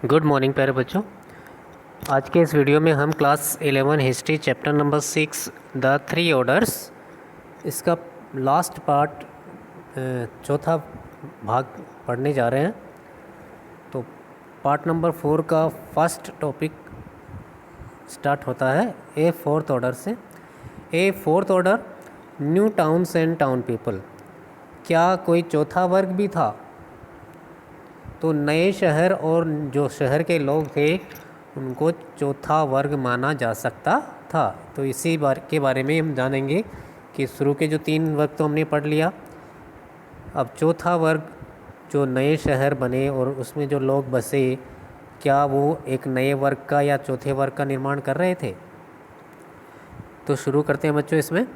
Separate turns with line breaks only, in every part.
Good morning प्यारे बच्चों। आज के इस वीडियो में हम class 11 history chapter number 6 the three orders, इसका लास्ट पार्ट चौथा भाग पढ़ने जा रहे हैं। तो पार्ट नंबर 4 का फर्स्ट टॉपिक स्टार्ट होता है ए फोर्थ ऑर्डर से। A fourth order, new towns and town people. क्या कोई चौथा वर्ग भी था? तो नए शहर और जो शहर के लोग थे उनको चौथा वर्ग माना जा सकता था। तो इसी के बारे में हम जानेंगे कि शुरू के जो 3 वर्ग तो हमने पढ़ लिया। अब चौथा वर्ग, जो नए शहर बने और उसमें जो लोग बसे, क्या वो एक नए वर्ग का या चौथे वर्ग का निर्माण कर रहे थे? तो शुरू करते हैं बच्चों इसमें।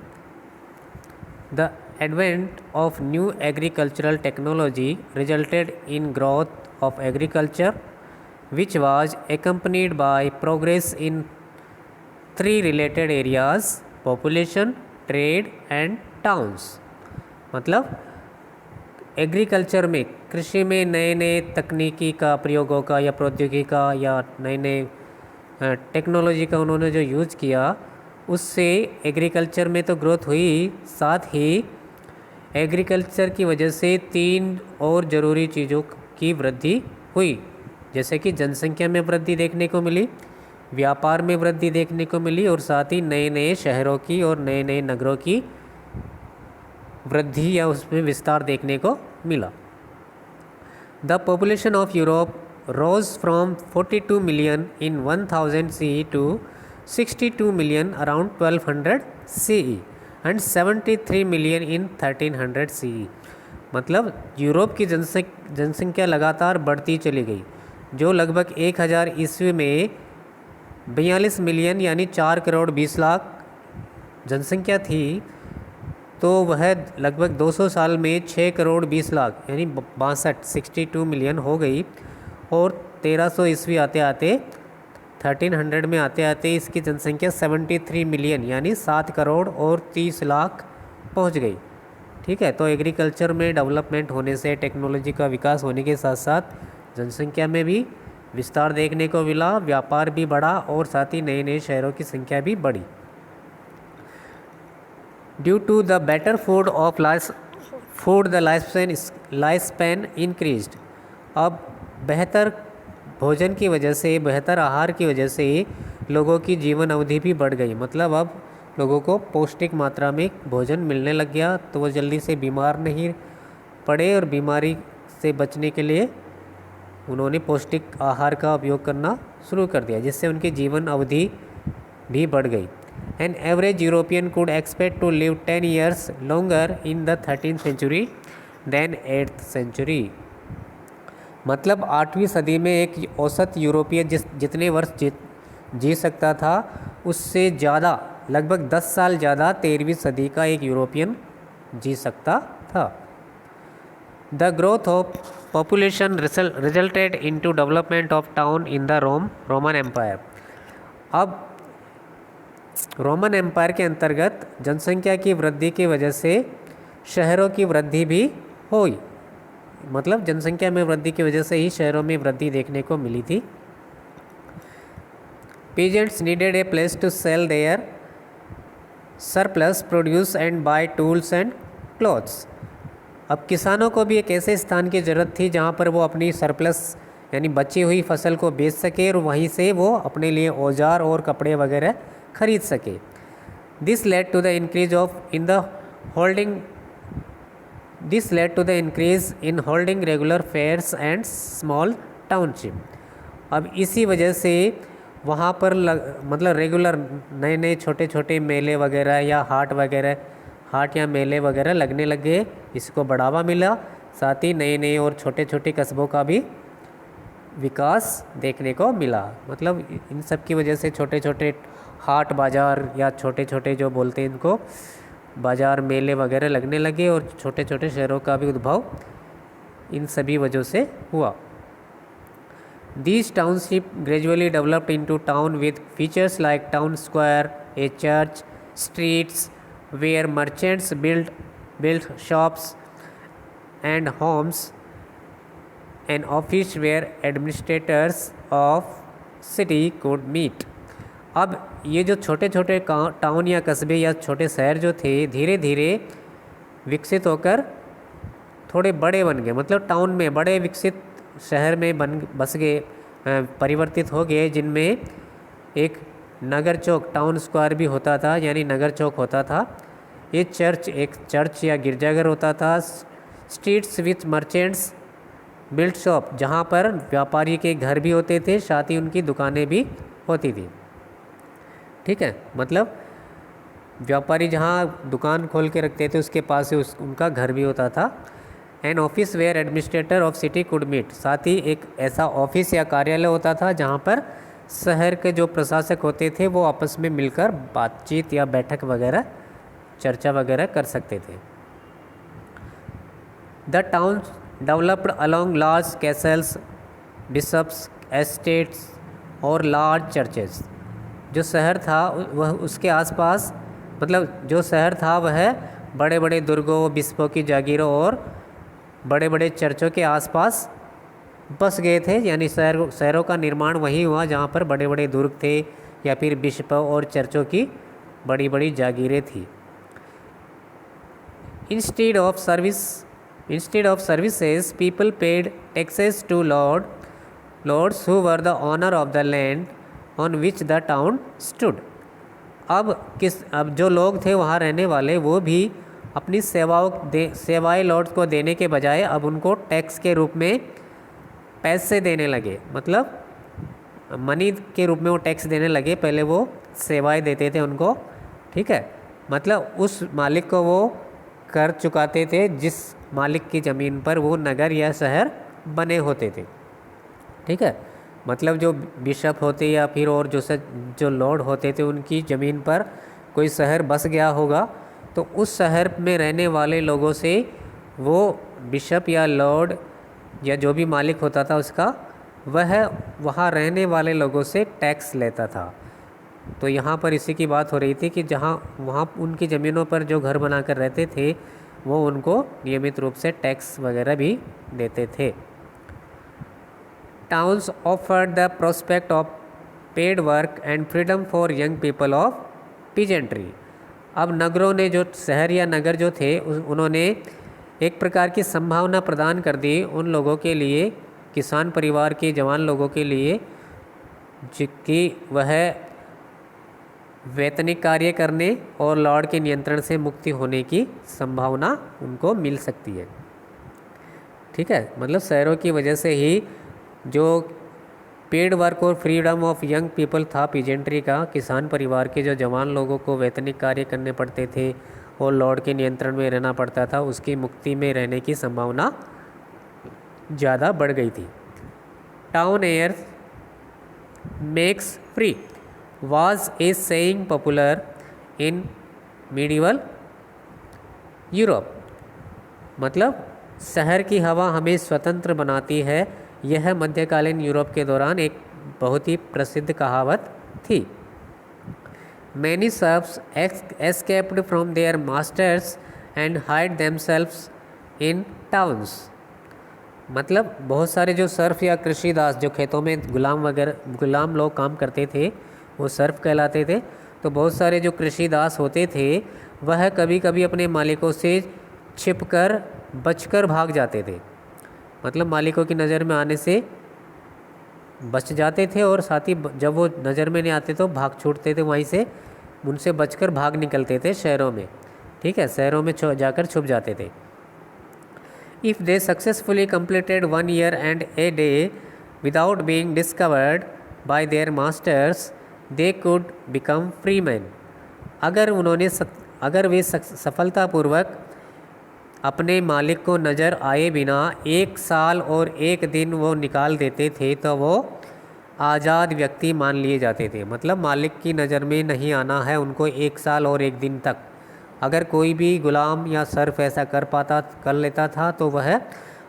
The advent of new agricultural technology resulted in growth of agriculture, which was accompanied by progress in 3 related areas: population, trade and towns। मतलब एग्रीकल्चर में, कृषि में नए नए तकनीकी का प्रयोगों का या प्रौद्योगिकी का या नए नए टेक्नोलॉजी का उन्होंने जो यूज़ किया, उससे एग्रीकल्चर में तो ग्रोथ हुई, साथ ही एग्रीकल्चर की वजह से 3 और ज़रूरी चीज़ों की वृद्धि हुई, जैसे कि जनसंख्या में वृद्धि देखने को मिली, व्यापार में वृद्धि देखने को मिली और साथ ही नए नए शहरों की और नए नए नगरों की वृद्धि या उसमें विस्तार देखने को मिला। The population of Europe rose from 42 million in 1000 CE to 62 million around 1200 CE and 73 million in 1300 CE। मतलब यूरोप की जनसंख्या लगातार बढ़ती चली गई, जो लगभग 1000 ईस्वी में 42 मिलियन यानी 4 करोड़ 20 लाख जनसंख्या थी, तो वह लगभग 200 साल में 6 करोड़ 20 लाख यानी 62 मिलियन हो गई। और 1300 ईस्वी आते आते 1300 में आते आते इसकी जनसंख्या 73 मिलियन यानी 7 करोड़ और 30 लाख पहुंच गई। ठीक है, तो एग्रीकल्चर में डेवलपमेंट होने से, टेक्नोलॉजी का विकास होने के साथ साथ जनसंख्या में भी विस्तार देखने को मिला, व्यापार भी बढ़ा और साथ ही नए नए शहरों की संख्या भी बढ़ी। Due to the better food of the life span increased. अब बेहतर भोजन की वजह से, बेहतर आहार की वजह से लोगों की जीवन अवधि भी बढ़ गई। मतलब अब लोगों को पौष्टिक मात्रा में भोजन मिलने लग गया, तो वो जल्दी से बीमार नहीं पड़े और बीमारी से बचने के लिए उन्होंने पौष्टिक आहार का उपयोग करना शुरू कर दिया, जिससे उनकी जीवन अवधि भी बढ़ गई। An average European could expect to live 10 years longer in the 13th century than 8th century। मतलब 8वीं सदी में एक औसत यूरोपीय जितने वर्ष जी सकता था, उससे ज़्यादा, लगभग 10 साल ज़्यादा 13वीं सदी का एक यूरोपियन जी सकता था। The growth of population resulted into development of town in the Roman Empire. अब रोमन एम्पायर के अंतर्गत जनसंख्या की वृद्धि की वजह से शहरों की वृद्धि भी हुई। मतलब जनसंख्या में वृद्धि की वजह से ही शहरों में वृद्धि देखने को मिली थी। Peasants needed a place to sell their surplus produce and buy tools and clothes. अब किसानों को भी एक ऐसे स्थान की ज़रूरत थी जहाँ पर वो अपनी सरप्लस यानी बची हुई फसल को बेच सके और वहीं से वो अपने लिए औजार और कपड़े वगैरह खरीद सके। This led to the increase in holding regular fairs and small township. अब इसी वजह से वहाँ पर मतलब रेगुलर नए नए छोटे छोटे मेले वगैरह या हाट या मेले वगैरह लगने लगे, इसको बढ़ावा मिला। साथ ही नए नए और छोटे छोटे कस्बों का भी विकास देखने को मिला। मतलब इन सब की वजह से छोटे छोटे हाट बाज़ार या छोटे छोटे जो बोलते हैं इनको बाज़ार, मेले वगैरह लगने लगे और छोटे छोटे शहरों का भी उद्भव इन सभी वजहों से हुआ। These township gradually developed into town with features like town square, a church, streets where merchants built shops and homes, an office where administrators of city could meet. अब ये जो छोटे छोटे टाउन या कस्बे या छोटे शहर जो थे धीरे धीरे विकसित होकर थोड़े बड़े बन गए, मतलब टाउन में बड़े विकसित शहर में बस गए, परिवर्तित हो गए, जिनमें एक नगर चौक टाउन स्क्वायर भी होता था, यानी नगर चौक होता था। ये एक चर्च या गिरजाघर होता था। Streets with merchants built shop, जहाँ पर व्यापारी के घर भी होते थे, साथ ही उनकी दुकानें भी होती थी। ठीक है, मतलब व्यापारी जहाँ दुकान खोल के रखते थे उसके पास ही उनका घर भी होता था। An office where administrator of city could meet, साथ ही एक ऐसा ऑफिस या कार्यालय होता था जहाँ पर शहर के जो प्रशासक होते थे वो आपस में मिलकर बातचीत या बैठक वगैरह चर्चा वगैरह कर सकते थे। The town developed along large castles, bishops, estates और लार्ज चर्चेस। जो शहर था वह उसके आसपास, मतलब जो शहर था वह बड़े बड़े दुर्गों, बिशपों की जागीरों और बड़े बड़े चर्चों के आसपास बस गए थे, यानी शहरों का निर्माण वहीं हुआ जहाँ पर बड़े बड़े दुर्ग थे या फिर बिशपों और चर्चों की बड़ी बड़ी जागीरें थी। Instead of services people paid taxes to lords who were the owner of the land on which the town stood. अब जो लोग थे वहाँ रहने वाले वो भी अपनी सेवाएं लॉर्ड्स को देने के बजाय अब उनको टैक्स के रूप में पैसे देने लगे, मतलब मनी के रूप में वो टैक्स देने लगे। पहले वो सेवाएं देते थे उनको, ठीक है, मतलब उस मालिक को वो कर चुकाते थे जिस मालिक की ज़मीन पर वो नगर या शहर बने होते थे। ठीक है, मतलब जो बिशप होते या फिर और जो लॉर्ड होते थे उनकी ज़मीन पर कोई शहर बस गया होगा तो उस शहर में रहने वाले लोगों से वो बिशप या लॉर्ड या जो भी मालिक होता था उसका, वह वहाँ रहने वाले लोगों से टैक्स लेता था। तो यहाँ पर इसी की बात हो रही थी कि जहाँ वहाँ उनकी ज़मीनों पर जो घर बनाकर रहते थे वो उनको नियमित रूप से टैक्स वगैरह भी देते थे। Towns offered the prospect of paid work and freedom for young people of peasantry. अब नगरों ने, जो शहर या नगर जो थे उन्होंने एक प्रकार की संभावना प्रदान कर दी उन लोगों के लिए, किसान परिवार के जवान लोगों के लिए, कि वह वैतनिक कार्य करने और लॉर्ड के नियंत्रण से मुक्ति होने की संभावना उनको मिल सकती है। ठीक है, मतलब शहरों की वजह से ही जो पेड वर्क और फ्रीडम ऑफ यंग पीपल था पीजेंट्री का, किसान परिवार के जो जवान लोगों को वैतनिक कार्य करने पड़ते थे और लॉर्ड के नियंत्रण में रहना पड़ता था, उसकी मुक्ति में रहने की संभावना ज़्यादा बढ़ गई थी। Town air makes free was a saying popular in medieval Europe, मतलब शहर की हवा हमें स्वतंत्र बनाती है, यह मध्यकालीन यूरोप के दौरान एक बहुत ही प्रसिद्ध कहावत थी। Many serfs escaped from their masters and hid themselves in towns। मतलब बहुत सारे जो सर्फ या कृषिदास, जो खेतों में गुलाम लोग काम करते थे वो सर्फ कहलाते थे। तो बहुत सारे जो कृषिदास होते थे वह कभी कभी अपने मालिकों से छिपकर बचकर भाग जाते थे, मतलब मालिकों की नज़र में आने से बच जाते थे और साथ ही जब वो नज़र में नहीं आते तो भाग छूटते थे वहीं से, उनसे बचकर भाग निकलते थे शहरों में। ठीक है, शहरों में जाकर छुप जाते थे। If they successfully completed 1 year and a day without being discovered by their masters, they could become free men। अगर वे सफलतापूर्वक अपने मालिक को नज़र आए बिना 1 साल और 1 दिन वो निकाल देते थे तो वो आज़ाद व्यक्ति मान लिए जाते थे। मतलब मालिक की नज़र में नहीं आना है उनको 1 साल और 1 दिन तक। अगर कोई भी गुलाम या सर्फ ऐसा कर लेता था तो वह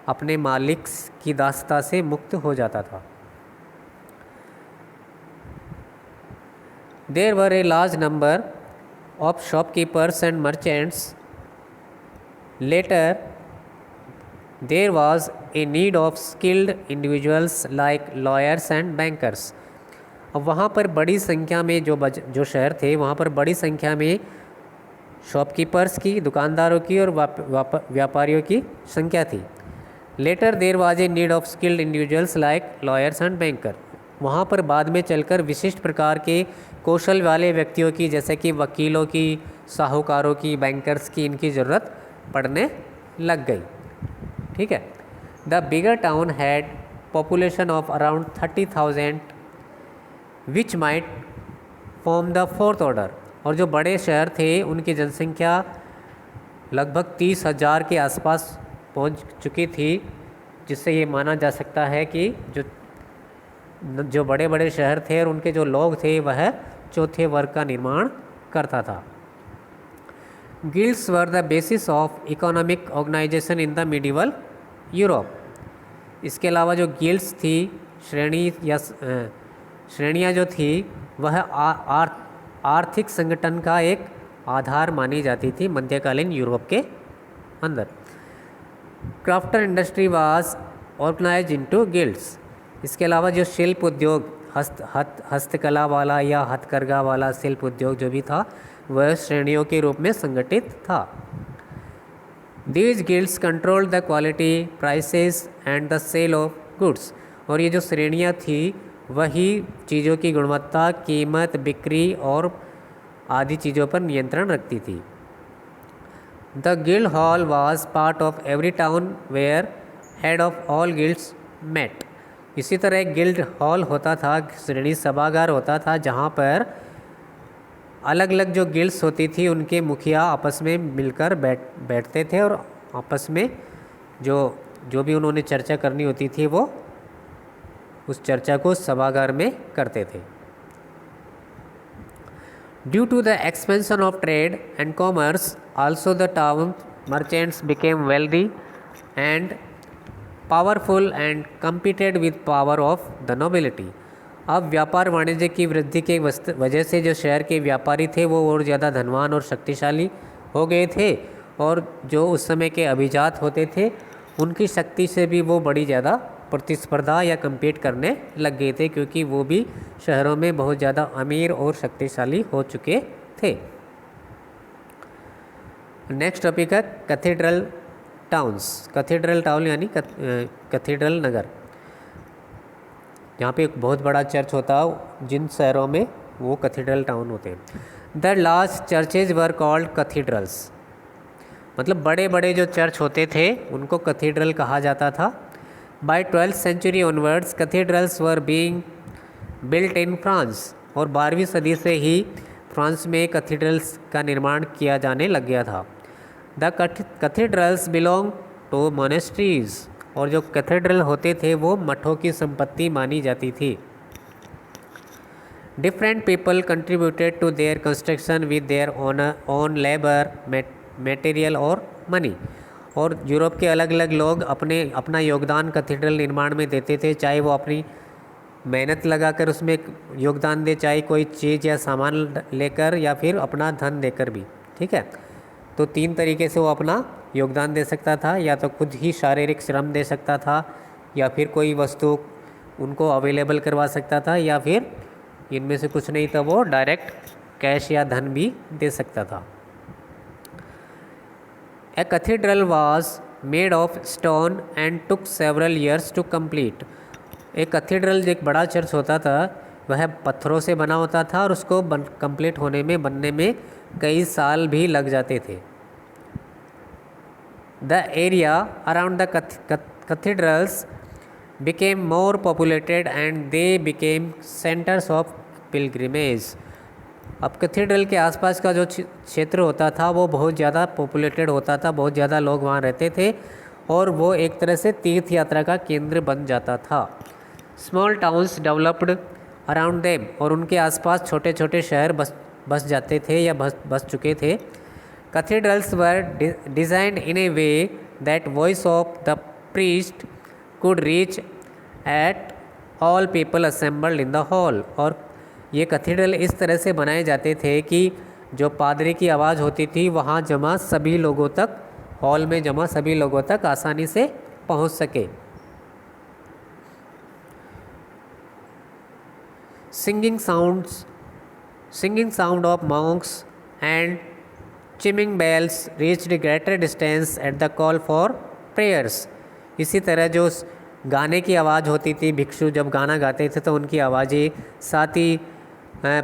अपने मालिक की दासता से मुक्त हो जाता था। There were a large number of shopkeepers and merchants. Later, there was a need of skilled individuals like lawyers and bankers. अब वहाँ पर बड़ी संख्या में जो शहर थे वहाँ पर बड़ी संख्या में शॉपकीपर्स की, दुकानदारों की और व्यापारियों की संख्या थी। Later there was a need of skilled individuals like lawyers and banker. वहाँ पर बाद में चलकर विशिष्ट प्रकार के कौशल वाले व्यक्तियों की, जैसे कि वकीलों की, साहूकारों की, बैंकर्स की, इनकी ज़रूरत पड़ने लग गई। ठीक है। The bigger town had population of around 30,000 which might form the fourth order. और जो बड़े शहर थे उनकी जनसंख्या लगभग 30,000 के आसपास पहुंच चुकी थी, जिससे ये माना जा सकता है कि जो बड़े बड़े शहर थे और उनके जो लोग थे वह चौथे वर्ग का निर्माण करता था। Guilds were the basis of economic organisation in the medieval Europe. इसके अलावा जो गिल्ड्स थी, श्रेणियाँ जो थी, वह आर्थिक संगठन का एक आधार मानी जाती थी मध्यकालीन यूरोप के अंदर। Crafter industry was organise into guilds. इसके अलावा जो शिल्प उद्योग, हस्तकला वाला या हथकरघा वाला शिल्प उद्योग जो भी था वह श्रेणियों के रूप में संगठित था। These guilds control the quality, prices and the sale of goods. और ये जो श्रेणियाँ थी वही चीज़ों की गुणवत्ता, कीमत, बिक्री और आदि चीज़ों पर नियंत्रण रखती थी। The guild hall was part of every town where head of all guilds met. इसी तरह एक गिल्ड हॉल होता था, श्रेणी सभागार होता था, जहाँ पर अलग अलग जो गिल्ड्स होती थी उनके मुखिया आपस में मिलकर बैठते थे और आपस में जो भी उन्होंने चर्चा करनी होती थी वो उस चर्चा को सभागार में करते थे। Due to the expansion of trade and commerce also the town merchants became wealthy and powerful and competed with power of the nobility. अब व्यापार वाणिज्य की वृद्धि के वजह से जो शहर के व्यापारी थे वो और ज़्यादा धनवान और शक्तिशाली हो गए थे, और जो उस समय के अभिजात होते थे उनकी शक्ति से भी वो बड़ी ज़्यादा प्रतिस्पर्धा या कम्पीट करने लग गए थे, क्योंकि वो भी शहरों में बहुत ज़्यादा अमीर और शक्तिशाली हो चुके थे। नेक्स्ट टॉपिक है कैथेड्रल टाउन्स। कैथेड्रल टाउन यानी कैथेड्रल नगर। यहाँ पे एक बहुत बड़ा चर्च होता है, जिन शहरों में वो कैथेड्रल टाउन होते हैं। The large churches were called cathedrals. मतलब बड़े बड़े जो चर्च होते थे उनको कैथेड्रल कहा जाता था। By 12th century onwards cathedrals were being built in France. और 12वीं सदी से ही फ्रांस में कैथेड्रल्स का निर्माण किया जाने लग गया था। The cathedrals belong to monasteries. और जो कैथेड्रल होते थे वो मठों की संपत्ति मानी जाती थी। Different people contributed to their construction with their own labour, material और मनी। और यूरोप के अलग अलग लोग अपना योगदान कैथेड्रल निर्माण में देते थे, चाहे वो अपनी मेहनत लगाकर उसमें योगदान दे, चाहे कोई चीज़ या सामान लेकर, या फिर अपना धन देकर भी। ठीक है। तो 3 तरीके से वो अपना योगदान दे सकता था, या तो खुद ही शारीरिक श्रम दे सकता था, या फिर कोई वस्तु उनको अवेलेबल करवा सकता था, या फिर इनमें से कुछ नहीं तो वो डायरेक्ट कैश या धन भी दे सकता था। A cathedral was made of stone and took several years to complete. एक कैथेड्रल जो एक बड़ा चर्च होता था वह पत्थरों से बना होता था, और उसको कंप्लीट बनने में कई साल भी लग जाते थे। The area around the cathedrals became more populated and they became centers of pilgrimage। अब कैथेड्रल के आसपास का जो क्षेत्र होता था वो बहुत ज़्यादा पॉपुलेटेड होता था, बहुत ज़्यादा लोग वहाँ रहते थे, और वो एक तरह से तीर्थ यात्रा का केंद्र बन जाता था। Small towns developed around them. और उनके आसपास छोटे छोटे शहर बस जाते थे या बस चुके थे। Cathedrals were designed in A way that voice of the priest could reach at all people assembled in the hall। और ये कैथेड्रल इस तरह से बनाए जाते थे कि जो पादरी की आवाज़ होती थी वहाँ जमा सभी लोगों तक, हॉल में जमा सभी लोगों तक आसानी से पहुंच सके। Singing sound of monks and chiming bells reached greater distance at the call for prayers। इसी तरह जो गाने की आवाज़ होती थी, भिक्षु जब गाना गाते थे तो उनकी आवाज़ें, साथ ही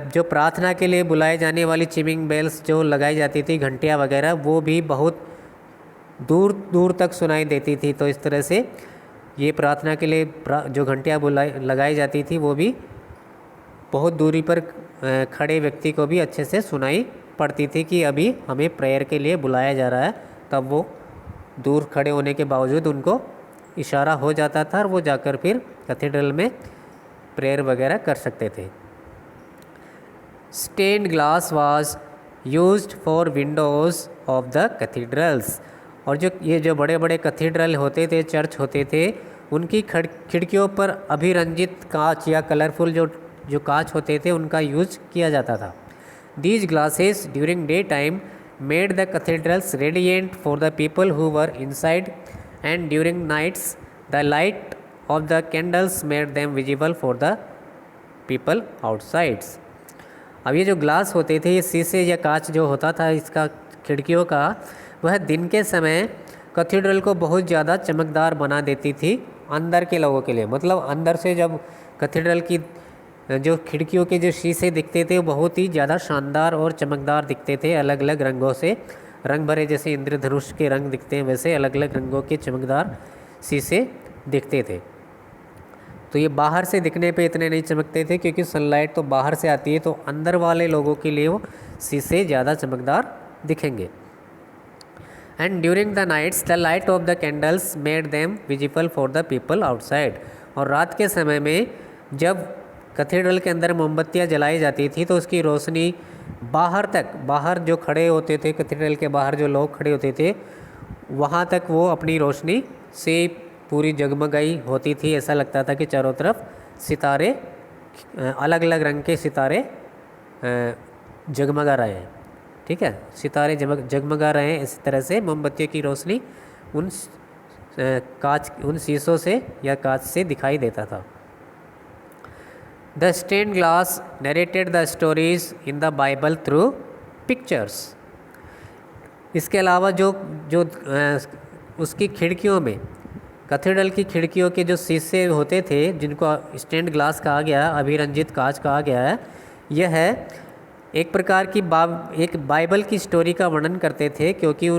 जो प्रार्थना के लिए बुलाए जाने वाली चिमिंग बेल्स जो लगाई जाती थी, घंटियाँ वगैरह, वो भी बहुत दूर दूर तक सुनाई देती थी। तो इस तरह से ये प्रार्थना के लिए जो घंटियाँ लगाई जाती थी वो भी बहुत दूरी पर खड़े व्यक्ति को भी अच्छे से सुनाई पड़ती थी कि अभी हमें प्रेयर के लिए बुलाया जा रहा है। तब वो दूर खड़े होने के बावजूद उनको इशारा हो जाता था और वो जाकर फिर कैथेड्रल में प्रेयर वगैरह कर सकते थे। Stained glass was used for windows of the cathedrals. और ये जो बड़े बड़े कैथेड्रल होते थे, चर्च होते थे, उनकी खिड़कियों पर अभिरंजित कांच या कलरफुल जो कांच होते थे उनका यूज किया जाता था। These glasses during day time made the cathedrals radiant for the people who were inside and during nights the light of the candles made them visible for the people outsides. अब ये जो glass होते थे, ये शीशे या कांच जो होता था इसका खिड़कियों का, वह दिन के समय कैथेड्रल को बहुत ज़्यादा चमकदार बना देती थी अंदर के लोगों के लिए। मतलब अंदर से जब कैथेड्रल की जो खिड़कियों के जो शीशे दिखते थे वो बहुत ही ज़्यादा शानदार और चमकदार दिखते थे, अलग अलग रंगों से, रंग भरे, जैसे इंद्रधनुष के रंग दिखते हैं वैसे अलग अलग रंगों के चमकदार शीशे दिखते थे। तो ये बाहर से दिखने पे इतने नहीं चमकते थे क्योंकि सनलाइट तो बाहर से आती है, तो अंदर वाले लोगों के लिए वो शीशे ज़्यादा चमकदार दिखेंगे। And during the nights the light of the candles made them visible for the people outside. और रात के समय में जब कैथेड्रल के अंदर मोमबत्तियाँ जलाई जाती थी तो उसकी रोशनी बाहर तक, बाहर जो खड़े होते थे, कैथेड्रल के बाहर जो लोग खड़े होते थे, वहाँ तक वो अपनी रोशनी से पूरी जगमगाई होती थी। ऐसा लगता था कि चारों तरफ सितारे, अलग अलग रंग के सितारे जगमगा रहे हैं। ठीक है, सितारे जगमगा रहे हैं। इस तरह से मोमबत्तियों की रोशनी उन शीशों से या कांच से दिखाई देता था। The stained glass narrated the stories in the Bible through pictures. इसके अलावा जो उसकी खिड़कियों में, कैथेड्रल की खिड़कियों के जो शीशे होते थे जिनको स्टेन्ड ग्लास कहा गया, अभिरंजित कांच कहा गया है, यह है एक प्रकार की एक बाइबल की स्टोरी का वर्णन करते थे, क्योंकि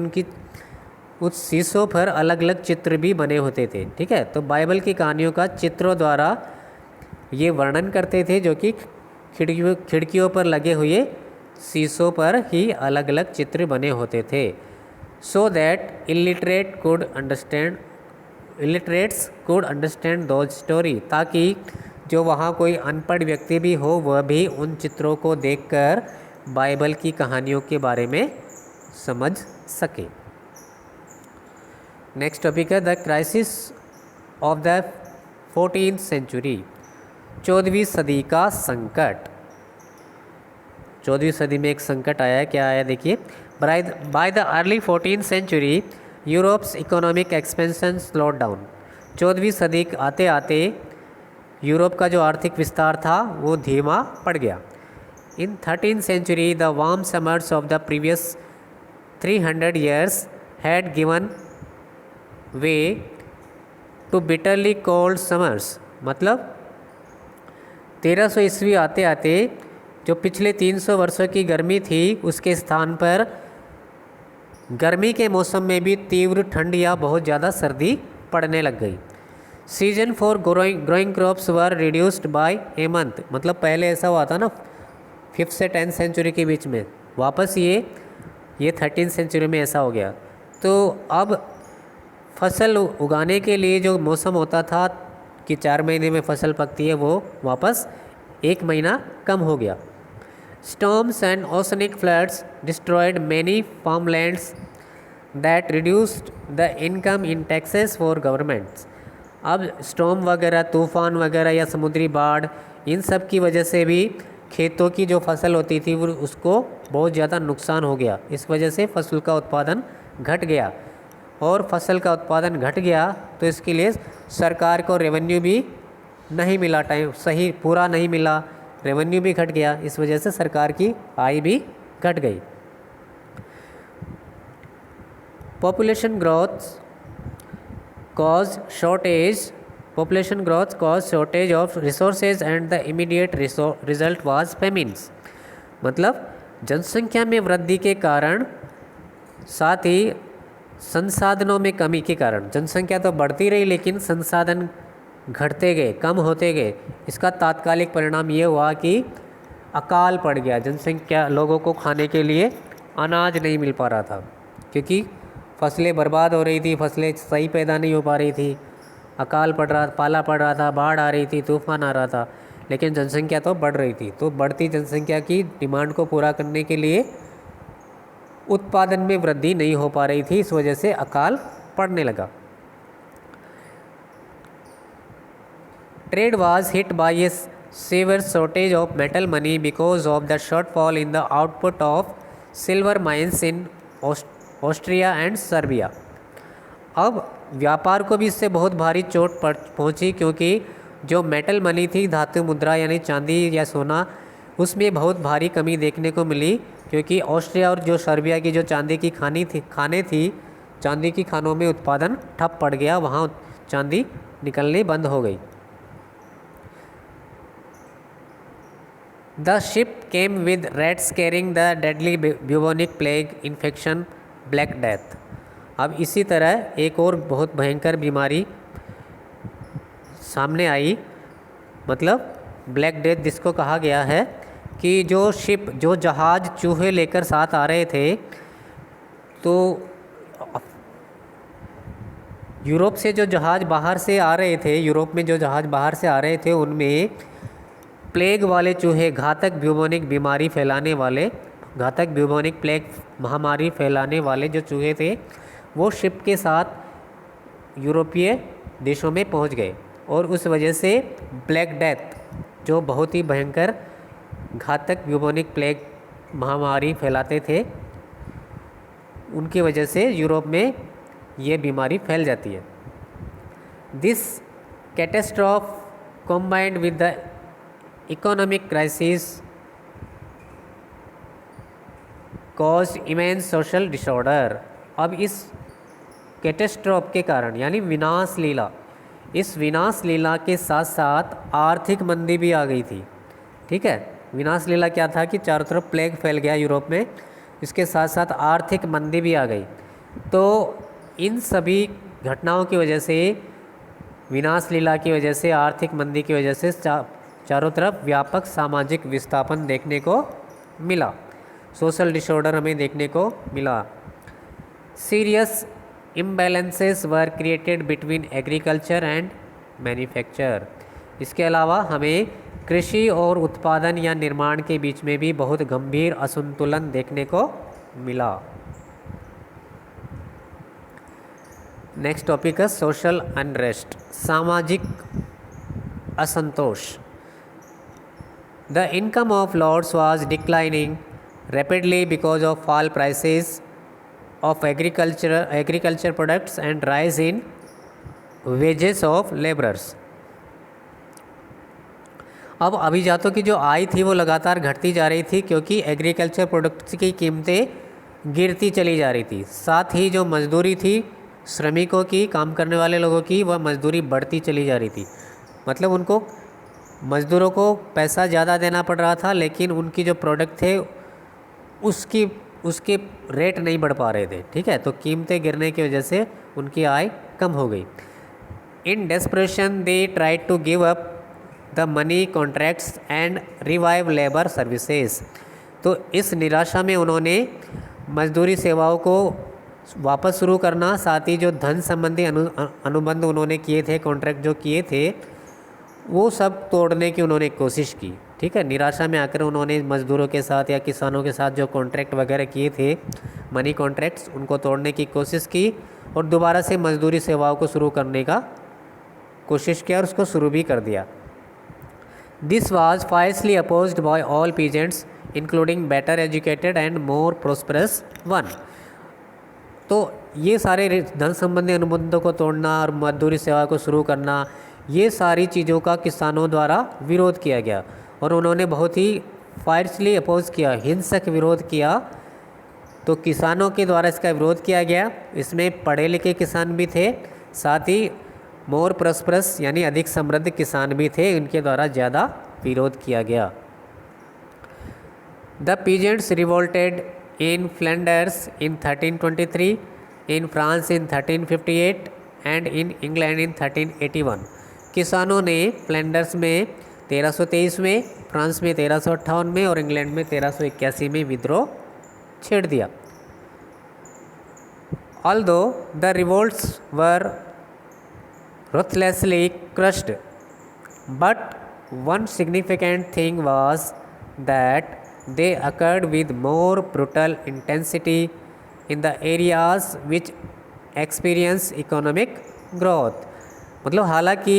उस शीशों पर अलग अलग चित्र भी बने होते थे। ठीक है, तो बाइबल की कहानियों का चित्रों द्वारा ये वर्णन करते थे, जो कि खिड़कियों पर लगे हुए शीशों पर ही अलग अलग चित्र बने होते थे। So that illiterates could understand those story, ताकि जो वहाँ कोई अनपढ़ व्यक्ति भी हो वह भी उन चित्रों को देखकर बाइबल की कहानियों के बारे में समझ सके। नेक्स्ट टॉपिक है the crisis of the 14th century. 14वीं सदी का संकट। 14वीं सदी में एक संकट आया है। क्या आया देखिए। By the early 14th century Europe's economic expansion slowed down. 14वीं सदी आते आते यूरोप का जो आर्थिक विस्तार था वो धीमा पड़ गया। In 13th century the warm summers of the previous 300 years had given way to bitterly cold summers. मतलब 1300 ईस्वी आते आते जो पिछले 300 वर्षों की गर्मी थी उसके स्थान पर गर्मी के मौसम में भी तीव्र ठंड या बहुत ज़्यादा सर्दी पड़ने लग गई। Season for growing crops were reduced by a month. मतलब पहले ऐसा हुआ था ना 5th से 10th सेंचुरी के बीच में, वापस ये 13th सेंचुरी में ऐसा हो गया। तो अब फसल उगाने के लिए जो मौसम होता था कि 4 महीने में फसल पकती है, वो वापस 1 महीना कम हो गया। Storms and oceanic floods destroyed many farmlands that reduced the income in taxes for governments। अब स्टॉर्म वगैरह, तूफ़ान वगैरह या समुद्री बाढ़, इन सब की वजह से भी खेतों की जो फसल होती थी वो उसको बहुत ज़्यादा नुकसान हो गया। इस वजह से फसल का उत्पादन घट गया और फसल का उत्पादन घट गया तो इसके लिए सरकार को रेवेन्यू भी नहीं मिला, टाइम सही पूरा नहीं मिला, रेवेन्यू भी घट गया, इस वजह से सरकार की आय भी घट गई। Population growth cause shortage of resources and the immediate result was famines. मतलब जनसंख्या में वृद्धि के कारण साथ ही संसाधनों में कमी के कारण, जनसंख्या तो बढ़ती रही लेकिन संसाधन घटते गए, कम होते गए। इसका तात्कालिक परिणाम ये हुआ कि अकाल पड़ गया, जनसंख्या लोगों को खाने के लिए अनाज नहीं मिल पा रहा था, क्योंकि फसलें बर्बाद हो रही थी, फसलें सही पैदा नहीं हो पा रही थी, अकाल पड़ रहा, पाला पड़ रहा था, बाढ़ आ रही थी, तूफान आ रहा था, लेकिन जनसंख्या तो बढ़ रही थी। तो बढ़ती जनसंख्या की डिमांड को पूरा करने के लिए उत्पादन में वृद्धि नहीं हो पा रही थी, इस वजह से अकाल पड़ने लगा। Trade was hit by A severe shortage of metal money because of the shortfall in the output of silver mines in Austria and Serbia. अब व्यापार को भी इससे बहुत भारी चोट पहुंची, क्योंकि जो मेटल मनी थी, धातु मुद्रा यानी चांदी या सोना, उसमें बहुत भारी कमी देखने को मिली, क्योंकि ऑस्ट्रिया और जो सर्बिया की जो चांदी की खानें थी, चांदी की खानों में उत्पादन ठप पड़ गया, वहाँ चांदी निकलनी बंद हो गई। The ship came with rats carrying the deadly bubonic plague infection, Black Death। अब इसी तरह एक और बहुत भयंकर बीमारी सामने आई, मतलब ब्लैक डेथ जिसको कहा गया है, कि जो जहाज़ चूहे लेकर साथ आ रहे थे, तो यूरोप से जो जहाज़ बाहर से आ रहे थे, यूरोप में जो जहाज़ बाहर से आ रहे थे, उनमें प्लेग वाले चूहे, घातक ब्यूबोनिक बीमारी फैलाने वाले, घातक ब्यूबोनिक प्लेग महामारी फैलाने वाले जो चूहे थे, वो शिप के साथ यूरोपीय देशों में पहुंच गए, और उस वजह से ब्लैक डेथ, जो बहुत ही भयंकर घातक ब्यूबोनिक प्लेग महामारी फैलाते थे, उनकी वजह से यूरोप में ये बीमारी फैल जाती है। This catastrophe combined with the economic crisis cause immense social disorder. अब इस कैटेस्ट्रॉफ के कारण, यानी विनाश लीला, इस विनाश लीला के साथ साथ आर्थिक मंदी भी आ गई थी। ठीक है, विनाश लीला क्या था कि चारों तरफ प्लेग फैल गया यूरोप में, इसके साथ साथ आर्थिक मंदी भी आ गई। तो इन सभी घटनाओं की वजह से, विनाश लीला की वजह से, आर्थिक मंदी की वजह से चारों तरफ व्यापक सामाजिक विस्थापन देखने को मिला, सोशल डिसऑर्डर हमें देखने को मिला। Serious imbalances were created between agriculture and manufacture. इसके अलावा हमें कृषि और उत्पादन या निर्माण के बीच में भी बहुत गंभीर असंतुलन देखने को मिला। नेक्स्ट टॉपिक है सोशल अनरेस्ट, सामाजिक असंतोष। The income of lords was declining rapidly because of fall prices of agriculture products and rise in wages of laborers। अब अभिजातों की जो आय थी वो लगातार घटती जा रही थी, क्योंकि एग्रीकल्चर प्रोडक्ट्स की कीमतें गिरती चली जा रही थी। साथ ही जो मजदूरी थी श्रमिकों की, काम करने वाले लोगों की, वह मजदूरी बढ़ती चली जा रही थी। मतलब उनको, मज़दूरों को पैसा ज़्यादा देना पड़ रहा था, लेकिन उनकी जो प्रोडक्ट थे उसके रेट नहीं बढ़ पा रहे थे। ठीक है, तो कीमतें गिरने की वजह से उनकी आय कम हो गई। In desperation they try to give up the money contracts and revive labour services. तो इस निराशा में उन्होंने मजदूरी सेवाओं को वापस शुरू करना, साथ ही जो धन संबंधी अनुबंध उन्होंने किए थे, कॉन्ट्रैक्ट जो किए थे, वो सब तोड़ने की उन्होंने कोशिश की। ठीक है, निराशा में आकर उन्होंने मज़दूरों के साथ या किसानों के साथ जो कॉन्ट्रैक्ट वगैरह किए थे, मनी कॉन्ट्रैक्ट्स, उनको तोड़ने की कोशिश की और दोबारा से मजदूरी सेवाओं को शुरू करने का कोशिश किया और उसको शुरू भी कर दिया। This was fiercely opposed by all peasants including better educated and more prosperous one. तो ये सारे धन संबंधी अनुबंधों को तोड़ना और मजदूरी सेवा को शुरू करना, ये सारी चीज़ों का किसानों द्वारा विरोध किया गया और उन्होंने बहुत ही फायरसली अपोज किया, हिंसक विरोध किया। तो किसानों के द्वारा इसका विरोध किया गया। इसमें पढ़े लिखे किसान भी थे, साथ ही मोर प्रॉस्परस यानी अधिक समृद्ध किसान भी थे, इनके द्वारा ज़्यादा विरोध किया गया। The peasants revolted in Flanders in 1323, in France in 1358 and in England in 1381। किसानों ने फ्लैंडर्स में 1323 में, फ्रांस में 1358 में और इंग्लैंड में 1381 में विद्रोह छेड़ दिया। Although the revolts were ruthlessly crushed, but one significant thing was that they occurred with more brutal intensity in the areas which experience economic growth। मतलब हालांकि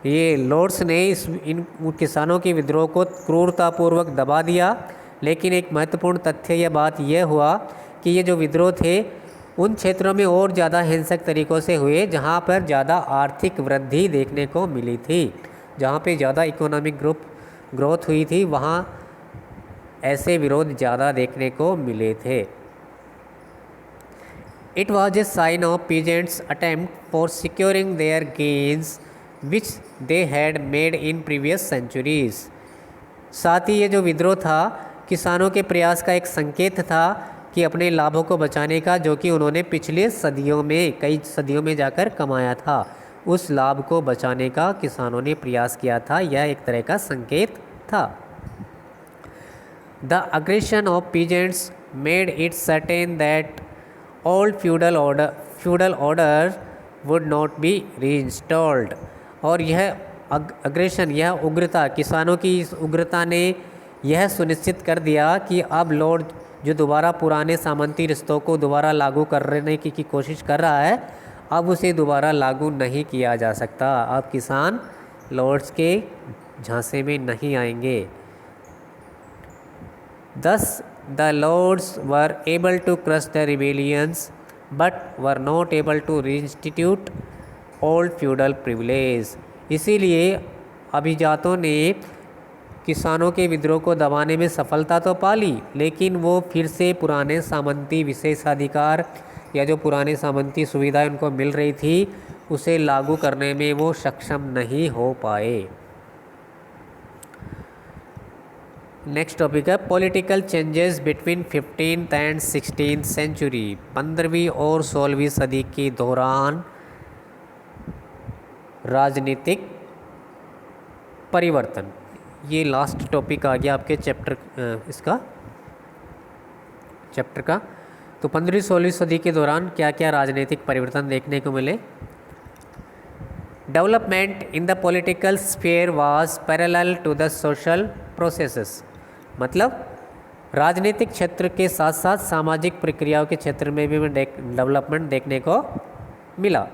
ये लॉर्ड्स ने इन किसानों के विद्रोह को क्रूरतापूर्वक दबा दिया, लेकिन एक महत्वपूर्ण तथ्य यह बात यह हुआ कि ये जो विद्रोह थे उन क्षेत्रों में और ज़्यादा हिंसक तरीक़ों से हुए जहाँ पर ज़्यादा आर्थिक वृद्धि देखने को मिली थी, जहाँ पे ज़्यादा इकोनॉमिक ग्रोथ हुई थी, वहाँ ऐसे विरोध ज़्यादा देखने को मिले थे। It was a sign of peasants attempt for securing their gains which they had made in previous centuries. साथ ही ये जो विद्रोह था किसानों के प्रयास का एक संकेत था कि अपने लाभों को बचाने का, जो कि उन्होंने पिछले सदियों में, कई सदियों में जाकर कमाया था, उस लाभ को बचाने का किसानों ने प्रयास किया था। यह एक तरह का संकेत था। The aggression of peasants made it certain that old feudal order would not be reinstalled. और यह अग्रेशन, यह उग्रता, किसानों की इस उग्रता ने यह सुनिश्चित कर दिया कि अब लॉर्ड जो दोबारा पुराने सामंती रिश्तों को दोबारा लागू करने की कोशिश कर रहा है, अब उसे दोबारा लागू नहीं किया जा सकता। अब किसान लॉर्ड्स के झांसे में नहीं आएंगे। Thus the lords were able to crush the rebellions but were not able to reinstitute old feudal privilege। इसीलिए अभिजातों ने किसानों के विद्रोह को दबाने में सफलता तो पा ली, लेकिन वो फिर से पुराने सामंती विशेषाधिकार या जो पुराने सामंती सुविधाएं उनको मिल रही थी उसे लागू करने में वो सक्षम नहीं हो पाए। नेक्स्ट टॉपिक है political changes between 15th and 16th century. 15वीं और 16वीं सदी के दौरान राजनीतिक परिवर्तन। ये लास्ट टॉपिक आ गया आपके चैप्टर का। तो 15वीं-16वीं सदी के दौरान क्या क्या राजनीतिक परिवर्तन देखने को मिले। Development in the political sphere was parallel to the social processes. मतलब राजनीतिक क्षेत्र के साथ साथ सामाजिक प्रक्रियाओं के क्षेत्र में भी डेवलपमेंट देखने को मिला।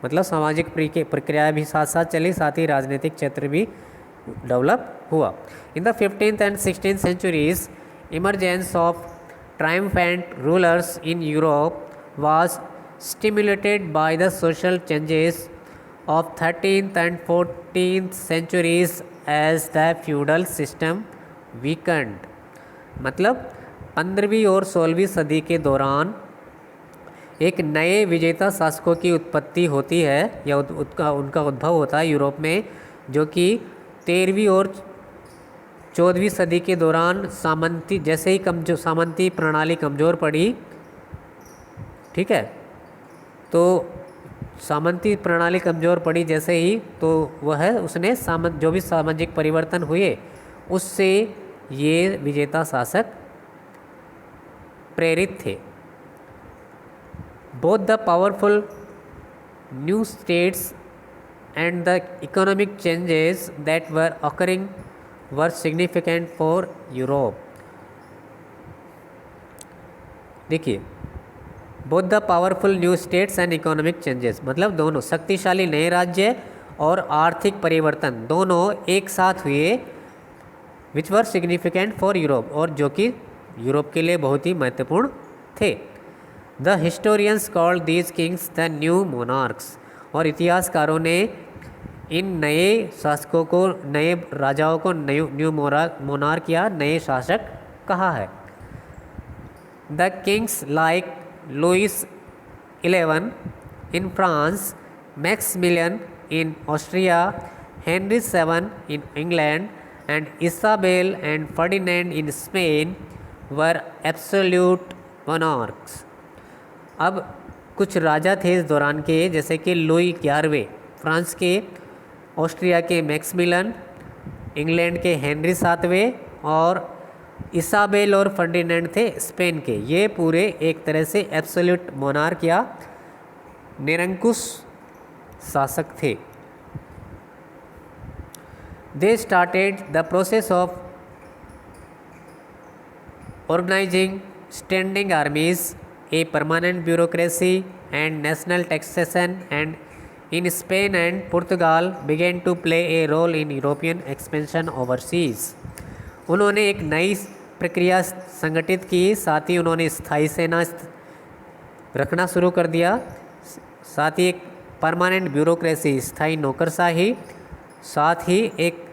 मतलब सामाजिक प्रक्रिया भी साथ साथ चली, साथ ही राजनीतिक क्षेत्र भी डेवलप हुआ। In the 15th and 16th centuries emergence of triumphant rulers in Europe was stimulated by the social changes of 13th and 14th centuries as the feudal system weakened। मतलब 15वीं और 16वीं सदी के दौरान एक नए विजेता शासकों की उत्पत्ति होती है या उनका उद्भव होता है यूरोप में, जो कि 13वीं और 14वीं सदी के दौरान जैसे ही सामंती प्रणाली कमज़ोर पड़ी, ठीक है, तो सामंती प्रणाली कमज़ोर पड़ी जैसे ही, तो उसने जो भी सामाजिक परिवर्तन हुए उससे ये विजेता शासक प्रेरित थे। Both the powerful new states and the economic changes that were occurring were significant for Europe. देखिए, both the powerful new states and economic changes, मतलब दोनों शक्तिशाली नए राज्य और आर्थिक परिवर्तन दोनों एक साथ हुए, विच वर सिग्निफिकेंट फॉर यूरोप, और जो कि यूरोप के लिए बहुत ही महत्वपूर्ण थे। The historians called these Kings the new monarchs, और इतिहासकारों ने इन नए शासकों को, नए राजाओं को न्यू मोनार्क या नए शासक कहा है। The kings like Louis 11 in France, Maximilian in Austria, Henry 7 in England and Isabel and Ferdinand in Spain were absolute monarchs. अब कुछ राजा थे इस दौरान के, जैसे कि लुई 11वें फ्रांस के, ऑस्ट्रिया के मैक्समिलन, इंग्लैंड के हेनरी 7वें और इसाबेल और फर्डिनेंड थे स्पेन के। ये पूरे एक तरह से एब्सोल्यूट मोनार्क या निरंकुश शासक थे। They started the process of organizing standing armies, a permanent bureaucracy and national taxation, and in Spain and Portugal began to play a role in European expansion overseas. उन्होंने एक नई प्रक्रिया संगठित की, साथ ही उन्होंने स्थायी सेना रखना शुरू कर दिया, साथ ही एक परमानेंट ब्यूरोक्रेसी स्थायी नौकरशाही, साथ ही एक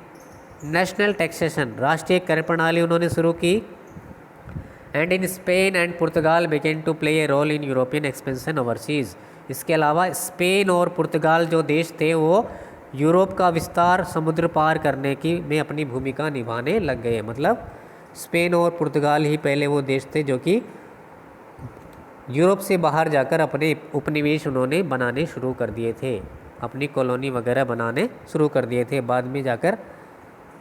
नेशनल टैक्सेशन राष्ट्रीय कर प्रणाली उन्होंने शुरू की। And in Spain and Portugal began to play a role in European expansion overseas. इसके अलावा स्पेन और पुर्तगाल जो देश थे वो यूरोप का विस्तार समुद्र पार करने की में अपनी भूमिका निभाने लग गए। मतलब स्पेन और पुर्तगाल ही पहले वो देश थे जो कि यूरोप से बाहर जाकर अपने उपनिवेश उन्होंने बनाने शुरू कर दिए थे, अपनी कॉलोनी वगैरह बनाने शुरू कर दिए थे। बाद में जाकर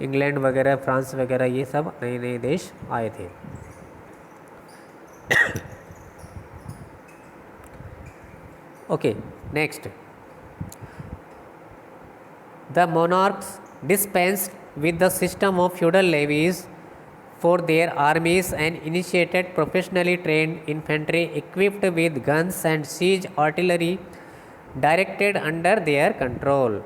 इंग्लैंड वगैरह, फ्रांस वगैरह ये सब नए नए देश आए थे। Okay, next. The monarchs dispensed with the system of feudal levies for their armies and initiated professionally trained infantry equipped with guns and siege artillery directed under their control.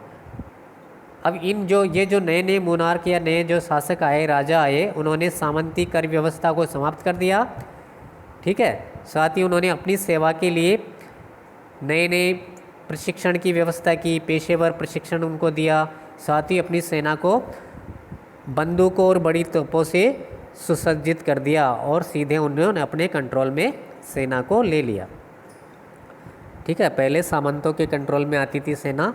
अब ये जो नए नए मोनार्क या नए जो शासक आए, राजा आए, उन्होंने सामंती कर व्यवस्था को समाप्त कर दिया। ठीक है, साथ ही उन्होंने अपनी सेवा के लिए नए नए प्रशिक्षण की व्यवस्था की, पेशेवर प्रशिक्षण उनको दिया, साथ ही अपनी सेना को बंदूकों और बड़ी तोपों से सुसज्जित कर दिया और सीधे उन्होंने अपने कंट्रोल में सेना को ले लिया। ठीक है, पहले सामंतों के कंट्रोल में आती थी सेना,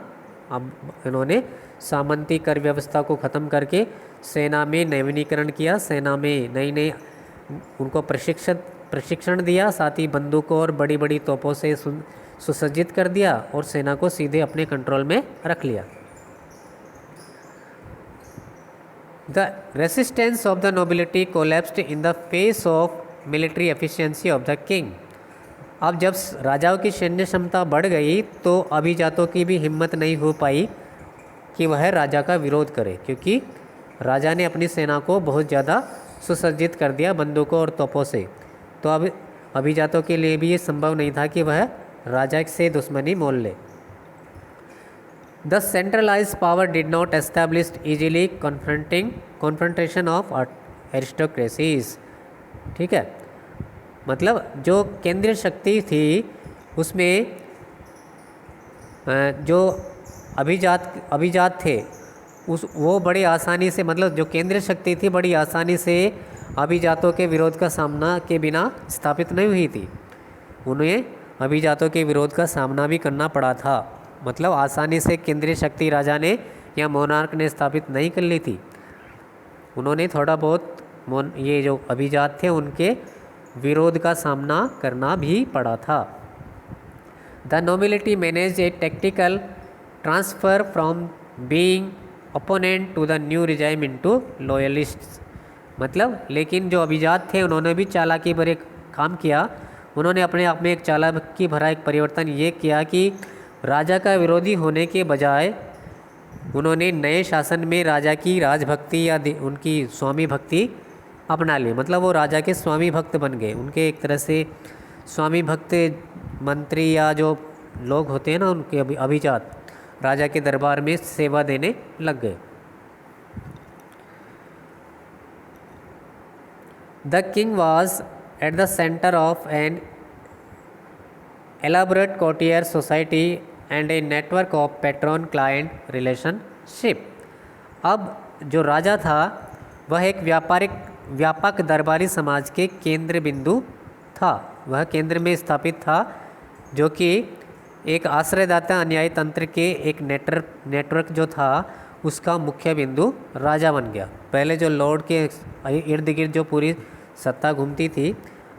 अब इन्होंने सामंती कर व्यवस्था को ख़त्म करके सेना में नवीनीकरण किया, सेना में नई नई उनको प्रशिक्षण दिया, साथ ही बंदूकों और बड़ी बड़ी तोपों से सुसज्जित कर दिया और सेना को सीधे अपने कंट्रोल में रख लिया। The resistance of the nobility collapsed in the face of military efficiency of the king. अब जब राजाओं की सैन्य क्षमता बढ़ गई तो अभिजातों की भी हिम्मत नहीं हो पाई कि वह राजा का विरोध करे, क्योंकि राजा ने अपनी सेना को बहुत ज़्यादा सुसज्जित कर दिया बंदूकों और तोपों से। तो अब अभिजातों के लिए भी ये संभव नहीं था कि वह राजा से दुश्मनी मोल ले। The centralised power did not establish easily confrontation of aristocracies. ठीक है, मतलब जो केंद्रीय शक्ति थी उसमें जो अभिजात थे वो बड़ी आसानी से, मतलब जो केंद्रीय शक्ति थी बड़ी आसानी से अभिजातों के विरोध का सामना के बिना स्थापित नहीं हुई थी। उन्हें अभिजातों के विरोध का सामना भी करना पड़ा था, मतलब आसानी से केंद्रीय शक्ति राजा ने या मोनार्क ने स्थापित नहीं कर ली थी। उन्होंने थोड़ा बहुत ये जो अभिजात थे उनके विरोध का सामना करना भी पड़ा था। The nobility manage a tactical transfer from being opponent to the new regime into loyalists. मतलब लेकिन जो अभिजात थे उन्होंने भी चालाकी भरे काम किया। उन्होंने अपने आप में एक चालाकी भरा एक परिवर्तन ये किया कि राजा का विरोधी होने के बजाय उन्होंने नए शासन में राजा की राजभक्ति या उनकी स्वामी भक्ति अपना ली। मतलब वो राजा के स्वामी भक्त बन गए। उनके एक तरह से स्वामी भक्त मंत्री या जो लोग होते हैं ना, उनके अभिजात राजा के दरबार में सेवा देने लग गए। The king was at the centre of an elaborate courtier society and a network of patron client relationship। अब जो राजा था वह एक व्यापक दरबारी समाज के केंद्र बिंदु था, वह केंद्र में स्थापित था, जो कि एक आश्रयदाता अन्यायी तंत्र के एक नेटवर्क जो था उसका मुख्य बिंदु राजा बन गया। पहले जो लॉर्ड के इर्द गिर्द जो पूरी सत्ता घूमती थी,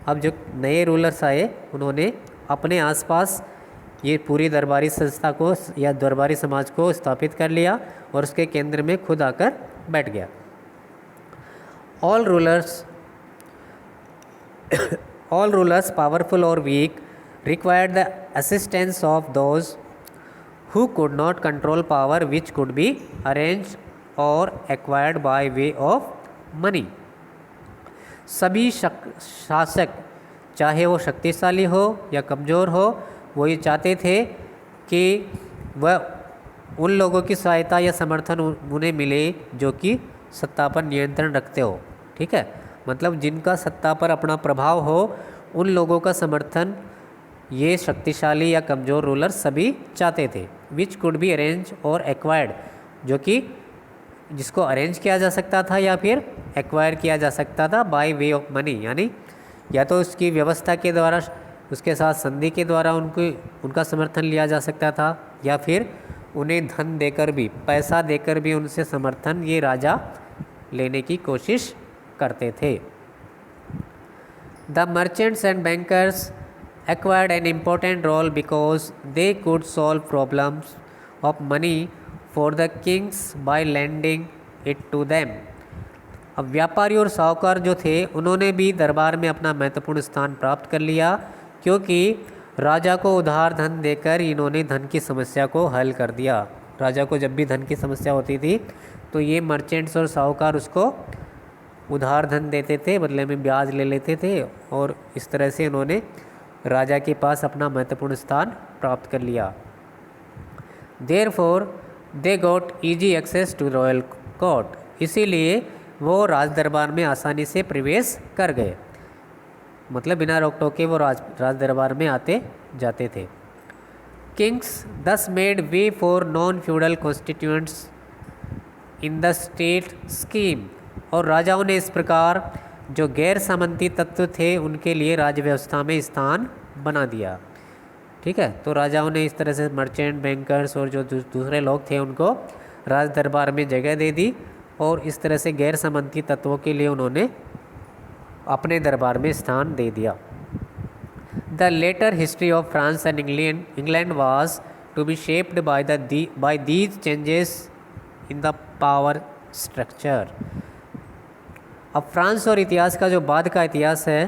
अब जो नए रूलर्स आए उन्होंने अपने आसपास ये पूरी दरबारी संस्था को या दरबारी समाज को स्थापित कर लिया और उसके केंद्र में खुद आकर बैठ गया। ऑल रूलर्स पावरफुल और week required the assistance of those who could not control power which could be arranged or acquired by way of money। सभी शासक चाहे वो शक्तिशाली हो या कमज़ोर हो, वो ये चाहते थे कि वह उन लोगों की सहायता या समर्थन उन्हें मिले जो कि सत्ता पर नियंत्रण रखते हो। ठीक है, मतलब जिनका सत्ता पर अपना प्रभाव हो, उन लोगों का समर्थन ये शक्तिशाली या कमज़ोर रूलर सभी चाहते थे। विच कुड बी अरेंज और एक्वायर्ड, जो कि जिसको अरेंज किया जा सकता था या फिर एक्वायर किया जा सकता था बाय वे ऑफ मनी, यानी या तो उसकी व्यवस्था के द्वारा, उसके साथ संधि के द्वारा उनका समर्थन लिया जा सकता था, या फिर उन्हें धन देकर भी, पैसा देकर भी उनसे समर्थन ये राजा लेने की कोशिश करते थे। The merchants and bankers acquired an important role because they could solve problems of money for the kings by lending it to them। अब व्यापारी और साहूकार जो थे उन्होंने भी दरबार में अपना महत्वपूर्ण स्थान प्राप्त कर लिया, क्योंकि राजा को उधार धन देकर इन्होंने धन की समस्या को हल कर दिया। राजा को जब भी धन की समस्या होती थी तो ये मर्चेंट्स और साहूकार उसको उधार धन देते थे, बदले में ब्याज ले लेते थे, और इस तरह से उन्होंने राजा के पास अपना महत्वपूर्ण स्थान प्राप्त कर लिया। Therefore they got easy access to royal court, इसीलिए वो राज दरबार में आसानी से प्रवेश कर गए, मतलब बिना रोक टोके वो राज दरबार में आते जाते थे। किंग्स दस made way for non feudal constituents in the state scheme, और राजाओं ने इस प्रकार जो गैर सामंती तत्व थे उनके लिए राज्य व्यवस्था में स्थान बना दिया। ठीक है, तो राजाओं ने इस तरह से मर्चेंट, बैंकर्स और जो दूसरे लोग थे उनको राज दरबार में जगह दे दी, और इस तरह से गैर सामंती तत्वों के लिए उन्होंने अपने दरबार में स्थान दे दिया। The later history of France and England was to be shaped by these changes in the power structure. अब फ्रांस और इतिहास का जो बाद का इतिहास है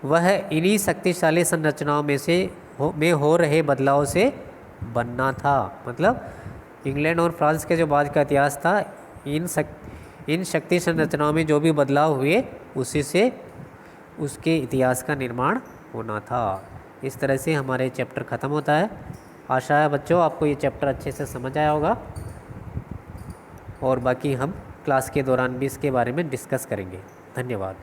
वह इन्हीं शक्तिशाली संरचनाओं में हो रहे बदलाव से बनना था। मतलब इंग्लैंड और फ्रांस के जो बाद का इतिहास था, इन शक्ति संरचनाओं में जो भी बदलाव हुए उसी से उसके इतिहास का निर्माण होना था। इस तरह से हमारे चैप्टर ख़त्म होता है। आशा है बच्चों आपको ये चैप्टर अच्छे से समझ आया होगा, और बाकी हम क्लास के दौरान भी इसके बारे में डिस्कस करेंगे। धन्यवाद।